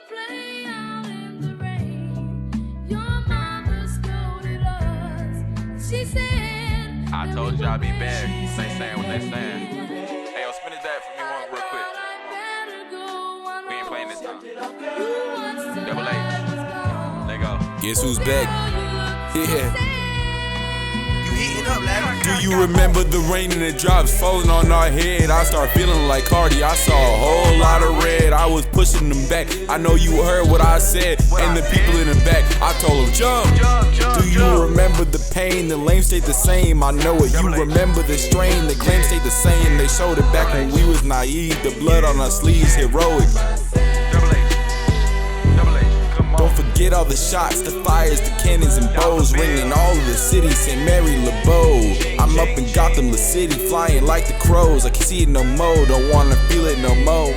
play out in the rain. Your mama scolded us. She said, I told you I'd be back. They saying what they saying. Hey, yo, spin it back for me real quick. We ain't playing this time. Double H. Let go. Guess who's back? Yeah. Do you remember the rain and the drops falling on our head? I start feeling like Cardi, I saw a whole lot of red. I was pushing them back, I know you heard what I said. And the people in the back, I told them jump. Do you remember the pain? The lane stayed the same, I know it. You remember the strain, the claim stayed the same. They showed it back when we was naive. The blood on our sleeves, heroic. Don't forget all the shots, the fires, the cannons and bows, ringing all of the cities, St. Mary, LeBeau. I'm up in Gotham, the city, flying like the crows. I can't see it no more, don't wanna feel it no more.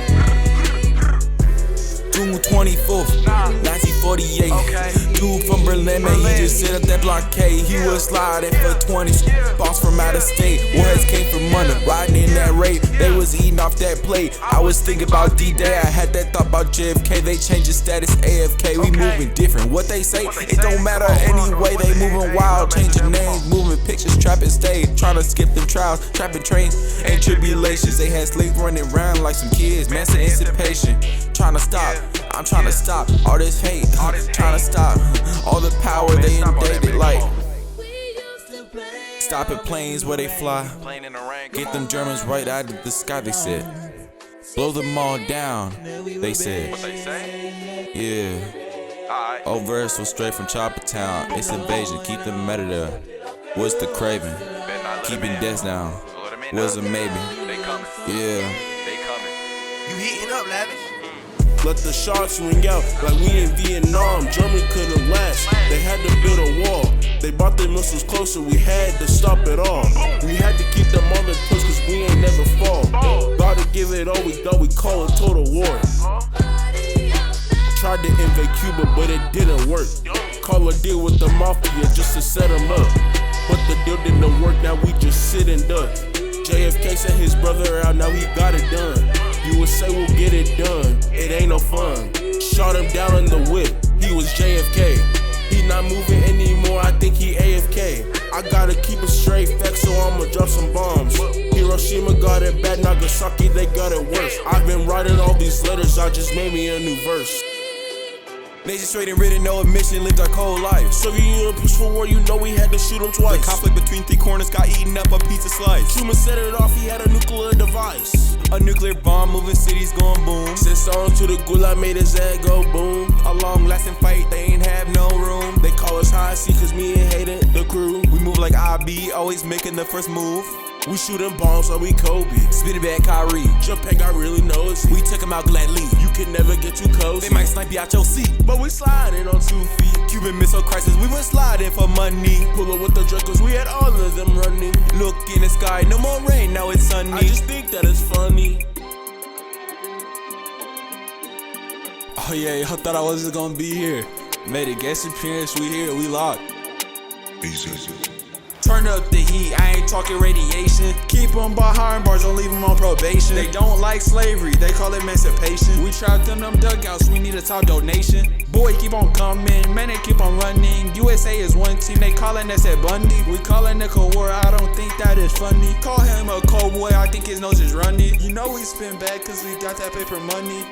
June 24th, 1948. Dude from Berlin, man, he just set up that blockade. He was sliding for 20s, boss from out of state. Warheads came from under, riding in that rape. They was eating off that plate. I was thinking about D-Day, I had that thought about JFK. They changed the status, AFK. We moving different. What they say, it don't matter anyway. They moving wild, changing names, moving pictures, trapping stage, trying to skip them trials, trapping trains and tribulations. They had slaves running around like some kids, mass emancipation. Trying to stop, I'm trying to stop all this hate, trying to stop all the power they invaded. Like stopping planes where they fly, get them Germans right out of the sky. They said, blow them all down. They said, yeah. Old verse was straight from Chopper Town. It's invasion, keep them out of there. What's the craving? Keeping deaths down. Was a maybe. Yeah. You heating up, Lavish? Let the shots ring out like we in Vietnam. Germany couldn't last, they had to build a wall. They brought their missiles closer, we had to stop it all. We had to keep them on the push cause we ain't never fall. Gotta give it all we thought, we call it total war. Tried to invade Cuba but it didn't work. Call a deal with the mafia just to set them up. But the deal didn't work, now we just sit and duck. JFK sent his brother out, now he got it done. You would say we'll get it done, it ain't no fun. Shot him down in the whip, he was JFK. He not moving anymore, I think he AFK. I gotta keep it straight facts, so I'ma drop some bombs. Hiroshima got it bad, Nagasaki they got it worse. I've been writing all these letters, I just made me a new verse. Nation straight and written, no admission, lived our cold life. Soviet Union peaceful war, you know we had to shoot him twice. The conflict between three corners got eaten up a pizza slice. Truman set it off, he had a nuclear device. A nuclear bomb moving cities going boom. Sent songs to the gulag, made his head go boom. A long lasting fight, they ain't have no room. They call us high C cause me and Hayden, the crew. We move like IB, always making the first move. We shooting bombs like we Kobe. Spit it back, Kyrie. Japan got really knows. We took him out gladly. You can never get too close. They might snipe you out your seat, but we sliding on 2 feet. Cuban Missile Crisis, we went sliding for money. Pull up with the Dracos, we had all of them running. Look in the sky, no more rain, now it's sunny. I just think that it's funny. Oh yeah, y'all thought I wasn't gonna be here. Made a guest appearance, we here, we locked. Turn up the heat, I ain't talking radiation. Keep them behind bars, don't leave them on probation. They don't like slavery, they call it emancipation. We trapped in them dugouts, we need a top donation. Boy, keep on coming, man, they keep on running. USA is one team, they calling us at Bundy. We calling the Cold War, I don't think that is funny. Call him a cold boy, I think his nose is runny. You know we spin back cause we got that paper money.